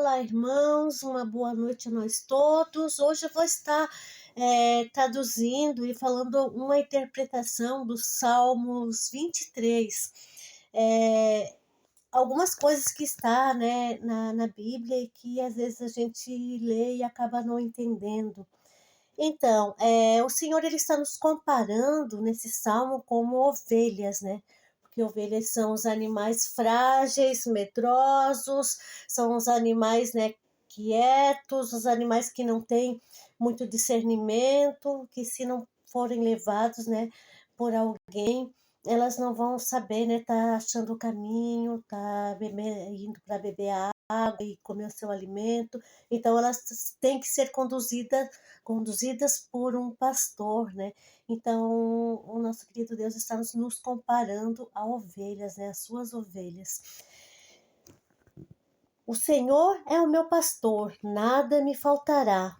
Olá, irmãos, uma boa noite a nós todos. Hoje eu vou estar traduzindo e falando uma interpretação dos Salmos 23. É, Algumas coisas que está, né, na Bíblia e que às vezes a gente lê e acaba não entendendo. Então, o Senhor ele está nos comparando nesse salmo como ovelhas, né? Porque ovelhas são os animais frágeis, medrosos, são os animais, né, quietos, os animais que não têm muito discernimento, que se não forem levados, né, por alguém, elas não vão saber, né, tá achando o caminho, indo para beber água e comer o seu alimento. Então, elas têm que ser conduzidas por um pastor, né? Então, o nosso querido Deus está nos comparando a ovelhas, né? As suas ovelhas. O Senhor é o meu pastor, nada me faltará.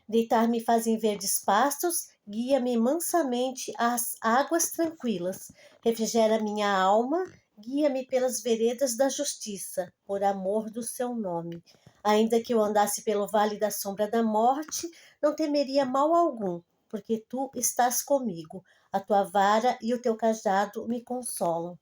Deitar-me faz em verdes pastos, guia-me mansamente às águas tranquilas. Refrigera minha alma, guia-me pelas veredas da justiça, por amor do seu nome. Ainda que eu andasse pelo vale da sombra da morte, não temeria mal algum, porque tu estás comigo. A tua vara e o teu cajado me consolam.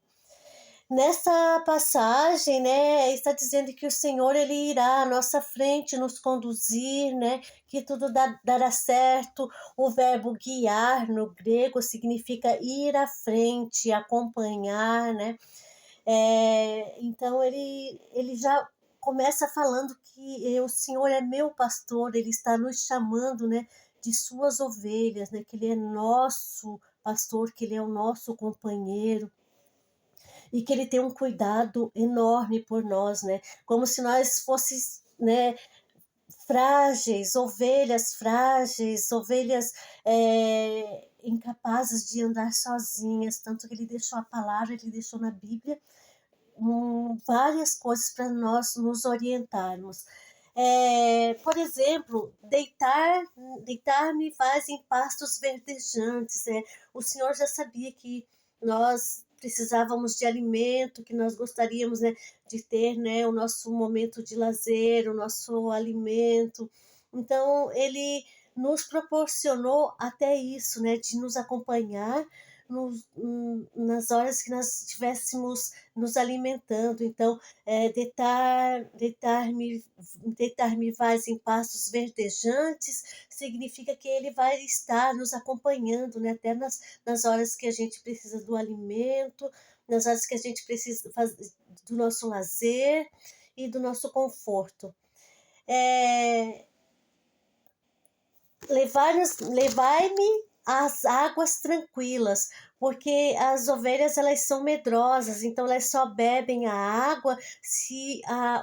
Nessa passagem, né, está dizendo que o Senhor ele irá à nossa frente nos conduzir, né, que tudo dará certo. O verbo guiar no grego significa ir à frente, acompanhar, né? Então ele já começa falando que o Senhor é meu pastor, ele está nos chamando, né, de suas ovelhas, né, que ele é nosso pastor, que ele é o nosso companheiro e que ele tem um cuidado enorme por nós, né? Como se nós fôssemos, né, frágeis, ovelhas incapazes de andar sozinhas, tanto que ele deixou a palavra, ele deixou na Bíblia várias coisas para nós nos orientarmos. Por exemplo, deitar-me faz em pastos verdejantes. O Senhor já sabia que nós precisávamos de alimento, que nós gostaríamos, né, de ter, né, o nosso momento de lazer, o nosso alimento. Então, ele nos proporcionou até isso, né, de nos acompanhar nas horas que nós estivéssemos nos alimentando. Então, deitar-me vais em pastos verdejantes significa que ele vai estar nos acompanhando, né? Até nas horas que a gente precisa do alimento, nas horas que a gente precisa do nosso lazer e do nosso conforto. Levai-me às águas tranquilas, porque as ovelhas elas são medrosas, então elas só bebem a água se a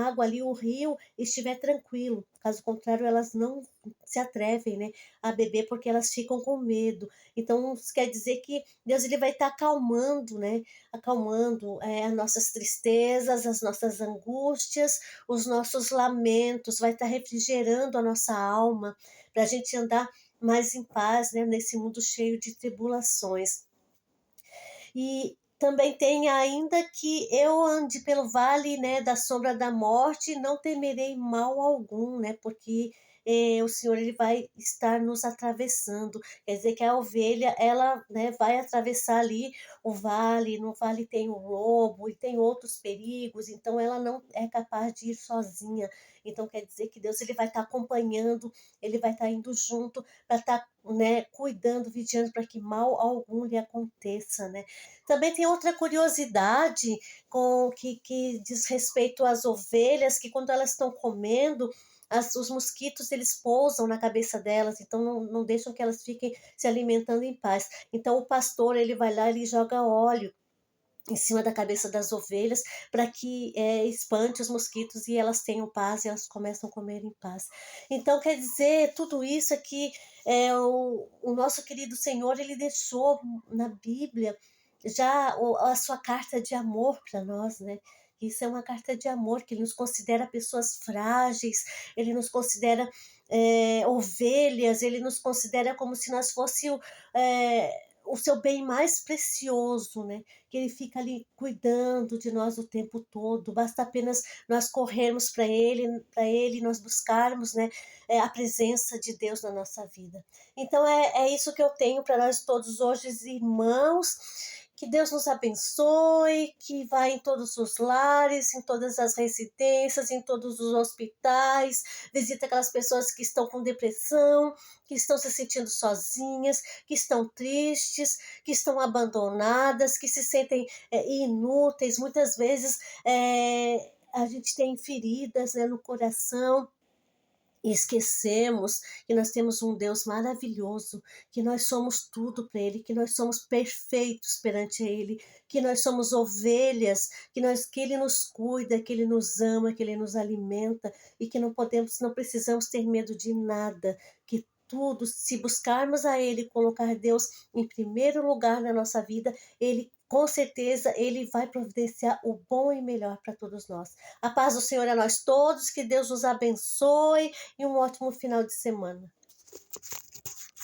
água ali, o rio, estiver tranquilo. Caso contrário, elas não se atrevem, né, a beber porque elas ficam com medo. Então, isso quer dizer que Deus ele vai estar acalmando, né, acalmando as nossas tristezas, as nossas angústias, os nossos lamentos, vai estar refrigerando a nossa alma para a gente andar mais em paz, né, nesse mundo cheio de tribulações. E também tem ainda que eu ande pelo vale, né, da sombra da morte, não temerei mal algum, né, porque o Senhor ele vai estar nos atravessando. Quer dizer que a ovelha ela, né, vai atravessar ali o vale. No vale tem o lobo e tem outros perigos, então ela não é capaz de ir sozinha. Então quer dizer que Deus ele vai estar acompanhando, ele vai estar indo junto para estar, né, cuidando, vigiando para que mal algum lhe aconteça, né? Também tem outra curiosidade que diz respeito às ovelhas, que quando elas estão comendo, os mosquitos eles pousam na cabeça delas, então não deixam que elas fiquem se alimentando em paz. Então o pastor ele vai lá, ele joga óleo em cima da cabeça das ovelhas para que espante os mosquitos e elas tenham paz e elas começam a comer em paz. Então, quer dizer, tudo isso aqui, o nosso querido Senhor, ele deixou na Bíblia já a sua carta de amor para nós, né? Isso é uma carta de amor, que ele nos considera pessoas frágeis, ele nos considera ovelhas, ele nos considera como se nós fôssemos o seu bem mais precioso, né? Que Ele fica ali cuidando de nós o tempo todo. Basta apenas nós corrermos para Ele, nós buscarmos, né, a presença de Deus na nossa vida. Então é isso que eu tenho para nós todos hoje, irmãos. Que Deus nos abençoe, que vá em todos os lares, em todas as residências, em todos os hospitais, visita aquelas pessoas que estão com depressão, que estão se sentindo sozinhas, que estão tristes, que estão abandonadas, que se sentem inúteis. Muitas vezes a gente tem feridas, né, no coração, e esquecemos que nós temos um Deus maravilhoso, que nós somos tudo para Ele, que nós somos perfeitos perante Ele, que nós somos ovelhas, que Ele nos cuida, que Ele nos ama, que Ele nos alimenta e que não precisamos ter medo de nada, que tudo, se buscarmos a Ele, colocar Deus em primeiro lugar na nossa vida, Ele com certeza Ele vai providenciar o bom e melhor para todos nós. A paz do Senhor a nós todos, que Deus nos abençoe e um ótimo final de semana.